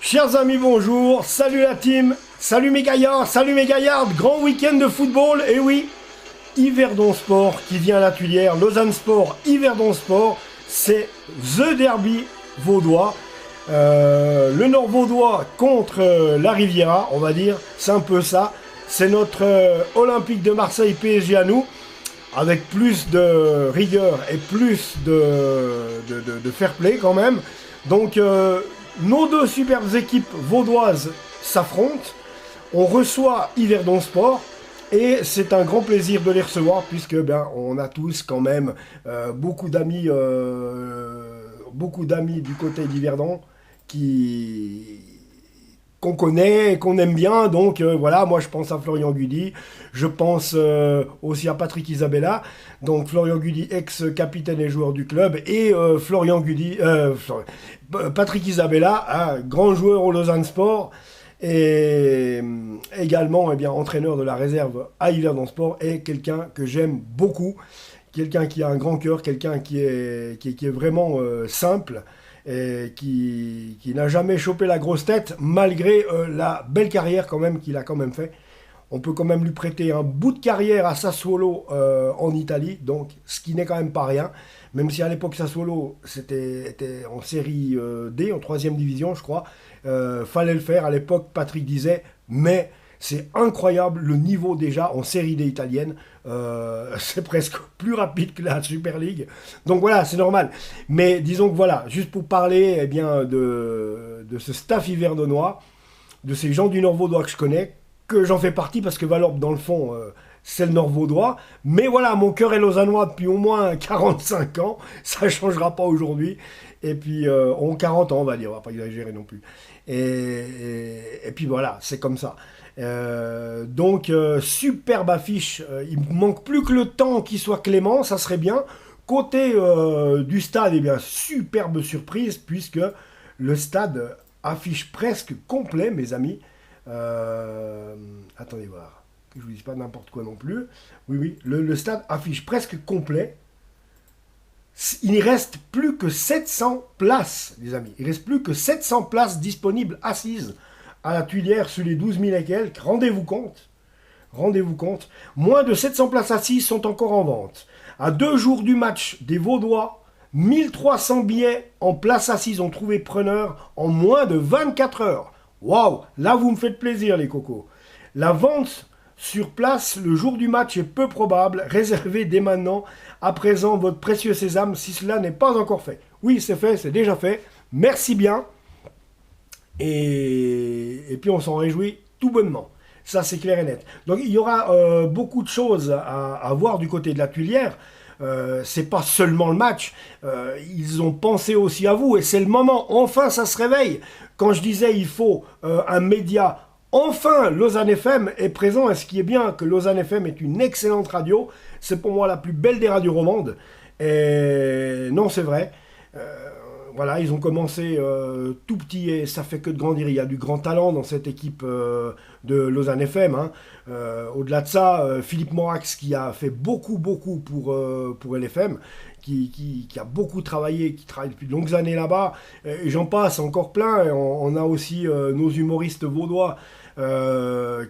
Chers amis, bonjour, salut la team, salut mes gaillards, grand week-end de football, et oui, Yverdon Sport qui vient à la Tuilière, Lausanne Sport, Yverdon Sport, c'est The Derby vaudois, le Nord vaudois contre la Riviera, on va dire, c'est un peu ça, c'est notre Olympique de Marseille PSG à nous, avec plus de rigueur et plus de fair play quand même, donc nos deux superbes équipes vaudoises s'affrontent. On reçoit Yverdon Sport et c'est un grand plaisir de les recevoir puisque on a tous quand même beaucoup d'amis du côté d'Yverdon qu'on connaît et qu'on aime bien. Donc voilà, moi je pense à Florian Gudy, je pense aussi à Patrick Isabella. Donc Florian Gudy, ex-capitaine et joueur du club, et Patrick Isabella, grand joueur au Lausanne Sport, et également entraîneur de la réserve à Yverdon Sport, et quelqu'un que j'aime beaucoup, quelqu'un qui a un grand cœur, quelqu'un qui est vraiment simple, et qui n'a jamais chopé la grosse tête, malgré la belle carrière quand même qu'il a quand même fait. On peut quand même lui prêter un bout de carrière à Sassuolo en Italie, donc ce qui n'est quand même pas rien, même si à l'époque Sassuolo était en série D, en 3e division je crois, fallait le faire, à l'époque Patrick disait, mais c'est incroyable le niveau déjà en série D italienne, c'est presque plus rapide que la Super League, donc voilà, c'est normal. Mais disons que voilà, juste pour parler de ce staff yverdonois, de ces gens du Nord vaudois que je connais, que j'en fais partie parce que Valorbe dans le fond c'est le Nord vaudois, mais voilà, mon cœur est lausannois depuis au moins 45 ans, ça ne changera pas aujourd'hui, et puis on 40 ans on va dire, on va pas exagérer non plus, et puis voilà, c'est comme ça. Donc superbe affiche, il me manque plus que le temps qui soit clément, ça serait bien. Côté du stade, superbe surprise puisque le stade affiche presque complet, mes amis. Attendez voir, que je vous dise pas n'importe quoi non plus. Oui, le stade affiche presque complet. Il ne reste plus que 700 places, les amis. Il ne reste plus que 700 places disponibles assises à la Tuilière sur les 12 000 et quelques. Rendez-vous compte. Moins de 700 places assises sont encore en vente. À 2 jours du match des Vaudois, 1300 billets en place assise ont trouvé preneur en moins de 24 heures. Waouh, là vous me faites plaisir les cocos. La vente sur place le jour du match est peu probable. Réservez dès maintenant à présent votre précieux sésame si cela n'est pas encore fait. Oui, c'est fait, c'est déjà fait. Merci bien. Et puis on s'en réjouit tout bonnement. Ça c'est clair et net. Donc il y aura beaucoup de choses à voir du côté de la Tuilière. C'est pas seulement le match, ils ont pensé aussi à vous et c'est le moment, enfin ça se réveille. Quand je disais il faut un média, enfin Lausanne FM est présent, et ce qui est bien que Lausanne FM est une excellente radio, c'est pour moi la plus belle des radios romandes, et non c'est vrai. Voilà, ils ont commencé tout petit et ça fait que de grandir. Il y a du grand talent dans cette équipe de Lausanne FM. Hein. Au-delà de ça, Philippe Morax qui a fait beaucoup pour LFM, qui a beaucoup travaillé, qui travaille depuis de longues années là-bas. Et j'en passe encore plein. Et on a aussi nos humoristes vaudois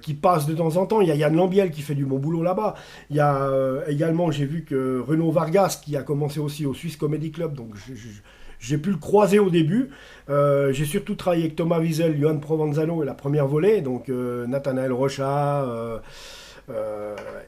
qui passent de temps en temps. Il y a Yann Lambiel qui fait du bon boulot là-bas. Il y a également, j'ai vu que Renaud Vargas qui a commencé aussi au Swiss Comedy Club. Donc j'ai pu le croiser au début. J'ai surtout travaillé avec Thomas Wiesel, Johan Provenzano et la première volée, donc Nathanaël Rocha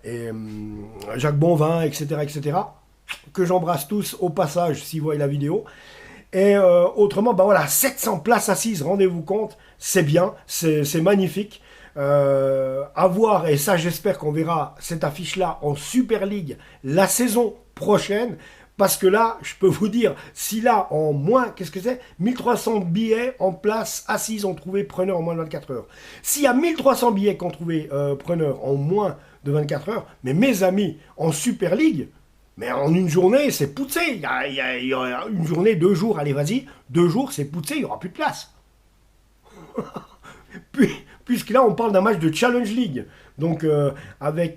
et Jacques Bonvin, etc., que j'embrasse tous au passage s'ils voient la vidéo. Et autrement, voilà, 700 places assises, rendez-vous compte, c'est bien, c'est magnifique. À voir, et ça j'espère qu'on verra cette affiche-là en Super League la saison prochaine. Parce que là, je peux vous dire, si là, en moins, qu'est-ce que c'est 1300 billets en place assises ont trouvé preneur en moins de 24 heures. S'il y a 1300 billets qui ont trouvé preneur en moins de 24 heures, mais mes amis, en Super League, mais en une journée, c'est poussé. Il y a une journée, 2 jours, allez vas-y, 2 jours, c'est poussé, il n'y aura plus de place. Puisque là, on parle d'un match de Challenge League. Donc, est-ce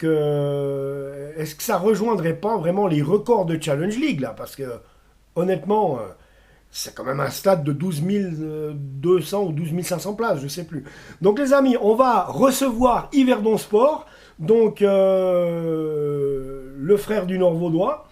que ça rejoindrait pas vraiment les records de Challenge League, là? Parce que, honnêtement, C'est quand même un stade de 12 200 ou 12 500 places, je ne sais plus. Donc les amis, on va recevoir Yverdon Sport, donc le frère du Nord-Vaudois.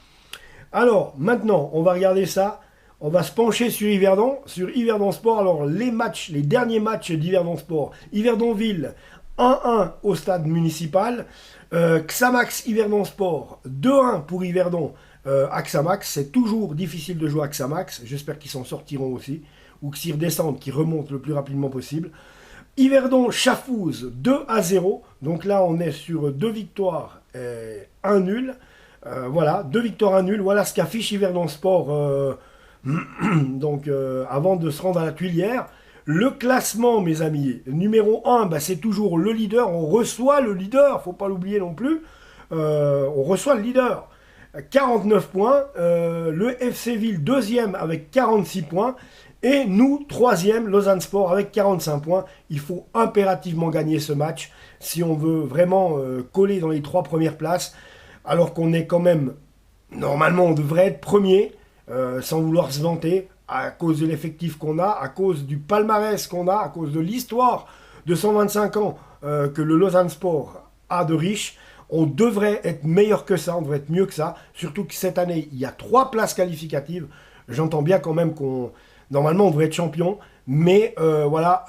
Alors maintenant, on va regarder ça. On va se pencher sur Yverdon Sport. Alors les matchs, les derniers matchs d'Yverdon Sport. Yverdonville 1-1 au stade municipal. Xamax Yverdon Sport 2-1 pour Yverdon à Xamax. C'est toujours difficile de jouer à Xamax. J'espère qu'ils s'en sortiront aussi. Ou que s'ils redescendent, qu'ils remontent le plus rapidement possible. Yverdon Chafouz 2-0. Donc là, on est sur 2 victoires et 1 nul. Voilà, 2 victoires, 1 nul. Voilà ce qu'affiche Yverdon Sport donc avant de se rendre à la Tuilière. Le classement, mes amis, numéro 1, bah, c'est toujours le leader. On reçoit le leader, faut pas l'oublier non plus. On reçoit le leader. 49 points. Le FC Ville, deuxième avec 46 points. Et nous, troisième, Lausanne Sport avec 45 points. Il faut impérativement gagner ce match si on veut vraiment coller dans les 3 premières places. Alors qu'on est quand même, normalement, on devrait être premier, sans vouloir se vanter, à cause de l'effectif qu'on a, à cause du palmarès qu'on a, à cause de l'histoire de 125 ans que le Lausanne Sport a de riche. On devrait être meilleur que ça, on devrait être mieux que ça. Surtout que cette année, il y a 3 places qualificatives. J'entends bien quand même qu'on... Normalement, on devrait être champion. Mais voilà,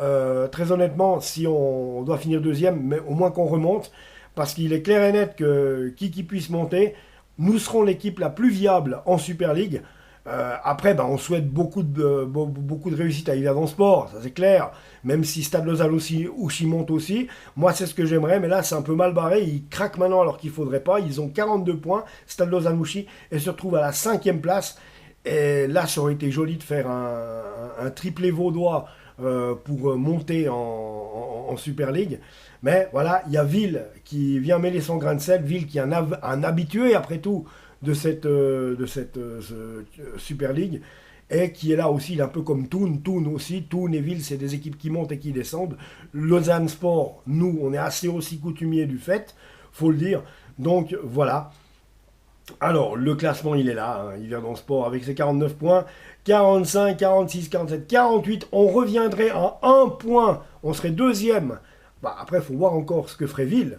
très honnêtement, si on doit finir deuxième, mais au moins qu'on remonte. Parce qu'il est clair et net que qui puisse monter, nous serons l'équipe la plus viable en Super League. Après, on souhaite beaucoup de réussite à Yverdon Sport, ça c'est clair. Même si Stade Lausanne aussi, Ouchy monte aussi. Moi, c'est ce que j'aimerais, mais là, c'est un peu mal barré. Ils craquent maintenant alors qu'il ne faudrait pas. Ils ont 42 points, Stade Lausanne Ouchy, et se retrouvent à la 5e place. Et là, ça aurait été joli de faire un triplé vaudois pour monter en Super League. Mais voilà, il y a Ville qui vient mêler son grain de sel. Ville qui est un habitué, après tout, de cette Super League, et qui est là aussi, il est un peu comme Thun. Thun aussi, Thun et Ville, c'est des équipes qui montent et qui descendent. Lausanne Sport, nous, on est assez aussi coutumiers du fait, faut le dire. Donc voilà. Alors, le classement, il est là, hein. Yverdon Sport avec ses 49 points, 45, 46, 47, 48. On reviendrait à 1 point, on serait deuxième. Après, il faut voir encore ce que ferait Ville.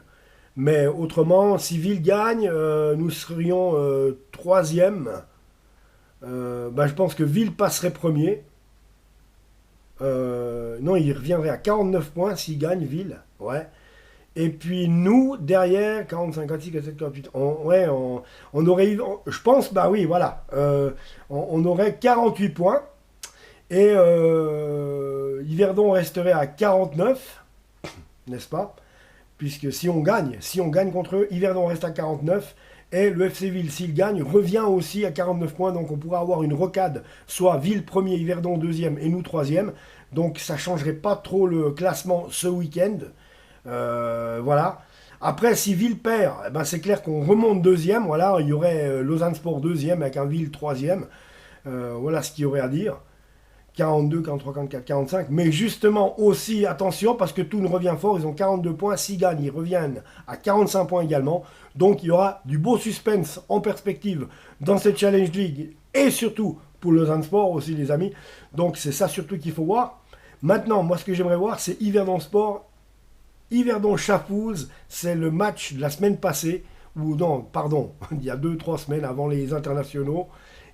Mais autrement, si Ville gagne, nous serions troisième. Je pense que Ville passerait premier. Non, il reviendrait à 49 points s'il gagne Ville. Ouais. Et puis nous, derrière, 45, 46, 47, 48. On aurait eu, je pense, oui, voilà. On aurait 48 points. Et Yverdon resterait à 49, n'est-ce pas? Puisque si on gagne contre eux, Yverdon reste à 49. Et le FC Ville, s'il gagne, revient aussi à 49 points. Donc on pourra avoir une rocade, soit Ville premier, Yverdon deuxième et nous troisième. Donc ça ne changerait pas trop le classement ce week-end. Voilà. Après, si Ville perd, c'est clair qu'on remonte deuxième. Voilà, il y aurait Lausanne Sport deuxième avec un Ville troisième. Voilà ce qu'il y aurait à dire. 42, 43, 44, 45. Mais justement aussi, attention, parce que Thun revient fort, ils ont 42 points. S'ils gagnent, ils reviennent à 45 points également. Donc il y aura du beau suspense en perspective dans cette Challenge League. Et surtout pour Lausanne Sport aussi, les amis. Donc c'est ça surtout qu'il faut voir. Maintenant, moi ce que j'aimerais voir, c'est Yverdon Sport, Yverdon Chafouz. C'est le match de la semaine passée. Ou non, pardon, il y a 2-3 semaines avant les internationaux.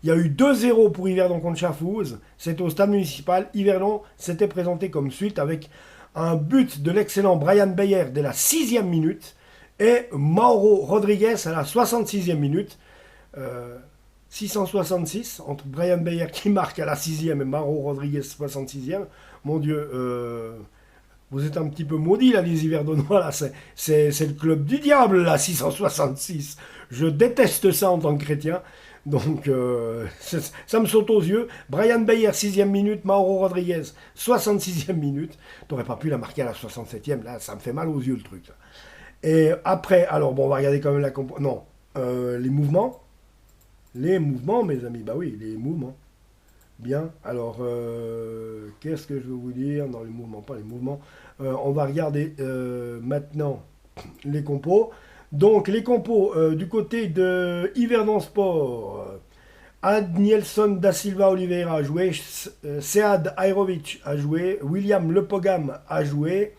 Il y a eu 2-0 pour Yverdon contre Chafouz. C'était au stade municipal. Yverdon s'était présenté comme suite avec un but de l'excellent Brian Beyer dès la 6e minute et Mauro Rodriguez à la 66e minute. 666 entre Brian Beyer qui marque à la 6e et Mauro Rodriguez 66e. Mon Dieu, vous êtes un petit peu maudits là, les Yverdonois. Là. C'est le club du diable, là, 666. Je déteste ça en tant que chrétien. Donc, ça me saute aux yeux. Brian Beyer, 6e minute. Mauro Rodriguez, 66e minute. T'aurais pas pu la marquer à la 67e. Là, ça me fait mal aux yeux, le truc. Là. Et après, alors, bon, on va regarder quand même la... Non, les mouvements. Les mouvements, mes amis. Bah oui, les mouvements. Bien. Alors, qu'est-ce que je veux vous dire? Non, les mouvements, pas les mouvements. On va regarder maintenant les compos. Donc les compos du côté de Yverdon Sport. Adnielson da Silva Oliveira a joué, Sead Ajrovic a joué, William Lepogam a joué,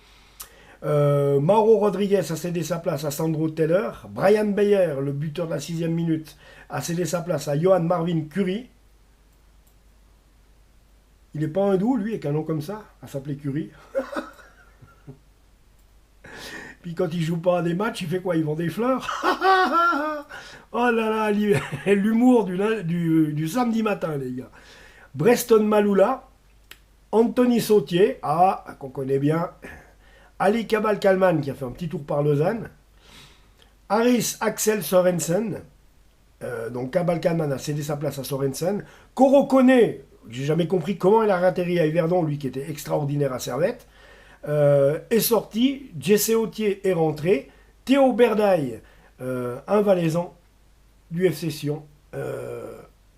Mauro Rodriguez a cédé sa place à Sandro Teller, Brian Beyer, le buteur de la 6e minute, a cédé sa place à Johan Marvin Curie. Il n'est pas hindou, lui, avec un nom comme ça, à s'appeler Curie. Puis quand il joue pas à des matchs, il fait quoi? Il vend des fleurs. Oh là là, l'humour du samedi matin, les gars. Breston Malula, Anthony Sautier, qu'on connaît bien, Ali Kabal-Kalman, qui a fait un petit tour par Lausanne, Haris Axel Sorensen, donc Kabal-Kalman a cédé sa place à Sorensen, Koro Kone, j'ai jamais compris comment il a atterri à Yverdon, lui qui était extraordinaire à Servette, est sorti, Jesse Autier est rentré, Théo Berdaille, un Valaisan du FC Sion,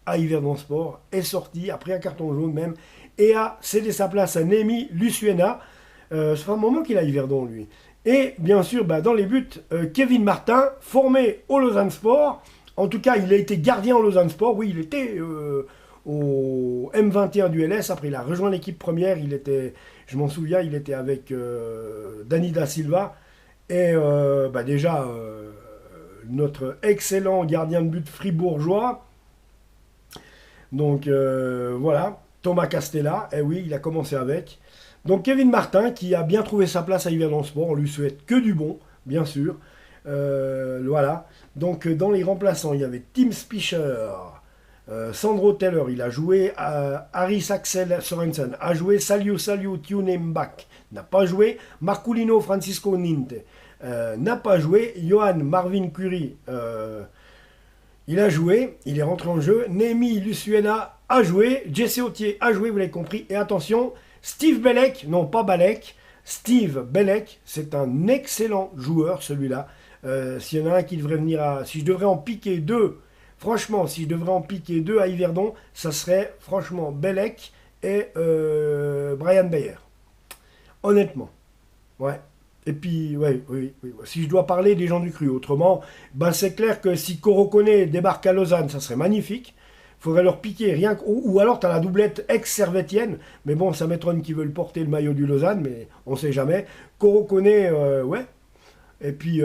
à Yverdon Sport, est sorti, après un carton jaune même, et a cédé sa place à Némi Luciena. Ça fait un moment qu'il a Yverdon, lui. Et bien sûr, dans les buts, Kevin Martin, formé au Lausanne Sport. En tout cas, il a été gardien au Lausanne Sport. Oui, il était au M21 du LS. Après, il a rejoint l'équipe première. Il était, je m'en souviens, il était avec Dani da Silva. Et déjà, notre excellent gardien de but fribourgeois. Donc, voilà. Thomas Castella. Et oui, il a commencé avec. Donc Kevin Martin, qui a bien trouvé sa place à Yverdon Sport, on lui souhaite que du bon, bien sûr. Voilà. Donc dans les remplaçants, il y avait Tim Spicher, Sandro Teller, il a joué, Haris Axel Sorensen a joué, Saliu Tunembach n'a pas joué, Marculino Francisco Ninte n'a pas joué, Johan Marvin Curie il a joué, il est rentré en jeu, Némi Luciena a joué, Jesse Autier a joué, vous l'avez compris, et attention, Steve Belek, non pas Balek, Steve Belek, c'est un excellent joueur celui-là. S'il y en a un qui devrait venir à... Si je devrais en piquer deux, franchement, si je devrais en piquer deux à Yverdon, ça serait franchement Belek et Brian Beyer. Honnêtement. Ouais. Et puis, oui. Si je dois parler des gens du cru, autrement, c'est clair que si Korokone débarque à Lausanne, ça serait magnifique. Il faudrait leur piquer rien que... Ou alors tu as la doublette ex-servettienne, mais bon, ça m'étonne qu'ils veulent porter le maillot du Lausanne, mais on sait jamais. Korokone, ouais. Et puis,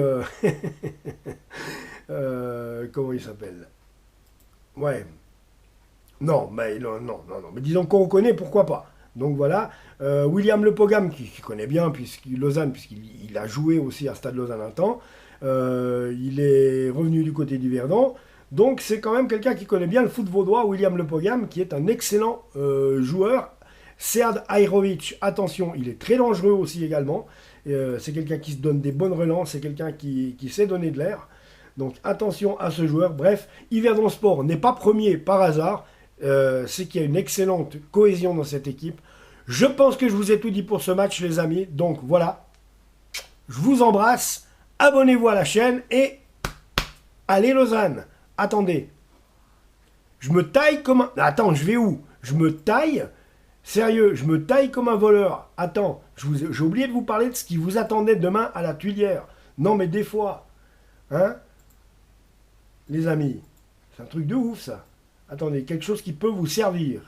comment il s'appelle? Ouais. Non, mais mais disons Korokone, pourquoi pas? Donc voilà. William Lepogam, qui connaît bien Lausanne, puisqu'il a joué aussi à Stade Lausanne un temps. Il est revenu du côté du Verdon. Donc c'est quand même quelqu'un qui connaît bien le foot vaudois, William Lepogam, qui est un excellent joueur. Sead Ajrovic, attention, il est très dangereux aussi également. C'est quelqu'un qui se donne des bonnes relances, c'est quelqu'un qui sait donner de l'air. Donc attention à ce joueur. Bref, Yverdon Sport n'est pas premier par hasard. C'est qu'il y a une excellente cohésion dans cette équipe. Je pense que je vous ai tout dit pour ce match, les amis. Donc voilà, je vous embrasse. Abonnez-vous à la chaîne et allez Lausanne. Attendez, je me taille comme un... Attends, je vais où? Je me taille? Sérieux, je me taille comme un voleur. Attends, j'ai oublié de vous parler de ce qui vous attendait demain à la Tuilière. Non, mais des fois, hein, les amis, c'est un truc de ouf, ça. Attendez, quelque chose qui peut vous servir.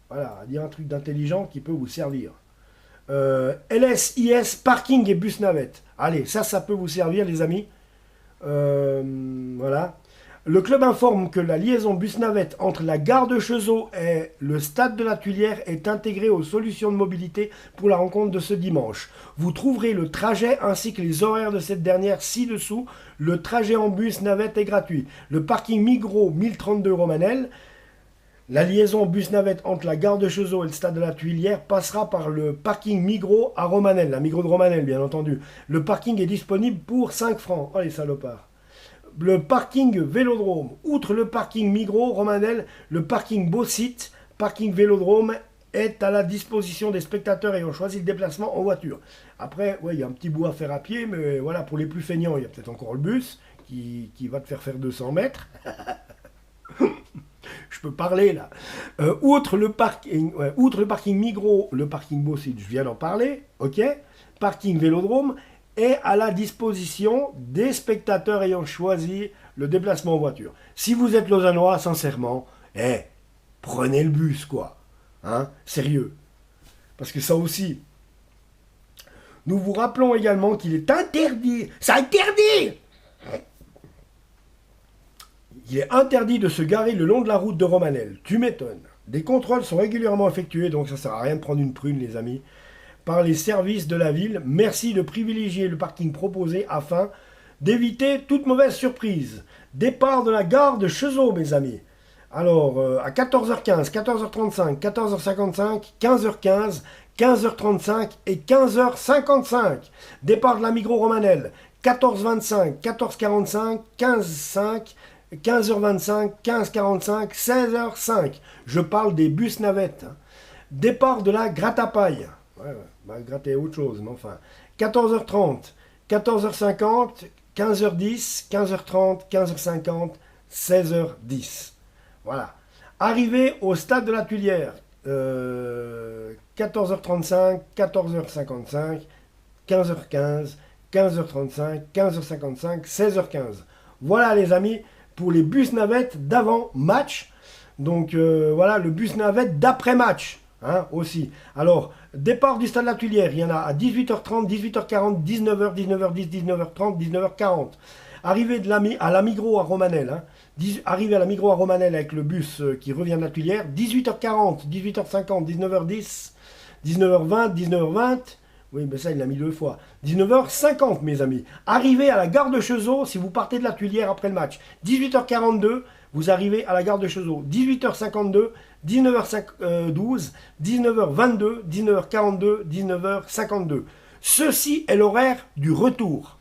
Voilà, dire un truc d'intelligent qui peut vous servir. LSIS, parking et bus navette. Allez, ça peut vous servir, les amis. Voilà. Le club informe que la liaison bus-navette entre la gare de Cheseaux et le stade de la Tuilière est intégrée aux solutions de mobilité pour la rencontre de ce dimanche. Vous trouverez le trajet ainsi que les horaires de cette dernière ci-dessous. Le trajet en bus-navette est gratuit. Le parking Migros 1032 Romanel. La liaison bus-navette entre la gare de Cheseaux et le stade de la Tuilière passera par le parking Migros à Romanel. La Migros de Romanel, bien entendu. Le parking est disponible pour 5 francs. Oh les salopards. Le parking Vélodrome. Outre le parking Migros, Romanel, le parking Beau-Site, parking Vélodrome, est à la disposition des spectateurs ayant choisi le déplacement en voiture. Après, ouais, il y a un petit bout à faire à pied, mais voilà, pour les plus feignants, il y a peut-être encore le bus qui va te faire 200 mètres. Je peux parler là. Outre le parking Migros, le parking Beau-Site, je viens d'en parler, ok. Parking Vélodrome est à la disposition des spectateurs ayant choisi le déplacement en voiture. Si vous êtes lausannois, sincèrement, Eh, prenez le bus, quoi. Hein, sérieux. Parce que ça aussi. Nous vous rappelons également qu'il est interdit. C'est interdit. Il est interdit de se garer le long de la route de Romanel. Tu m'étonnes. Des contrôles sont régulièrement effectués, donc ça sert à rien de prendre une prune, les amis, par les services de la ville. Merci de privilégier le parking proposé afin d'éviter toute mauvaise surprise. Départ de la gare de Cheseaux, mes amis. Alors, à 14h15, 14h35, 14h55, 15h15, 15h35 et 15h55. Départ de la Migros Romanel, 14h25, 14h45, 15h05, 15h25, 15h45, 16h05. Je parle des bus navettes. Départ de la Gratte-à-Paille. Ouais, bah, gratter autre chose, mais enfin. 14h30, 14h50, 15h10, 15h30, 15h50, 16h10. Voilà. Arrivé au stade de la Tuilière. 14h35, 14h55, 15h15, 15h35, 15h55, 16h15. Voilà les amis pour les bus navettes d'avant match. Donc voilà le bus navette d'après match hein, aussi. Alors départ du stade de la Tuilière, il y en a à 18h30, 18h40, 19h, 19h10, 19h30, 19h40. Arrivée à la Migros à Romanel. Hein. Arrivé à la Migros à Romanel avec le bus qui revient de la Tuilière. 18h40, 18h50, 19h10, 19h20, 19h20. Oui, mais ça, il l'a mis 2 fois. 19h50, mes amis. Arrivé à la gare de Cheseaux, si vous partez de la Tuilière après le match. 18h42, vous arrivez à la gare de Cheseaux. 18h52, 19h12, 19h22, 19h42, 19h52. Ceci est l'horaire du retour.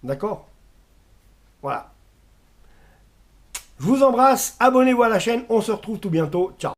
D'accord? Voilà. Je vous embrasse, abonnez-vous à la chaîne, on se retrouve tout bientôt. Ciao.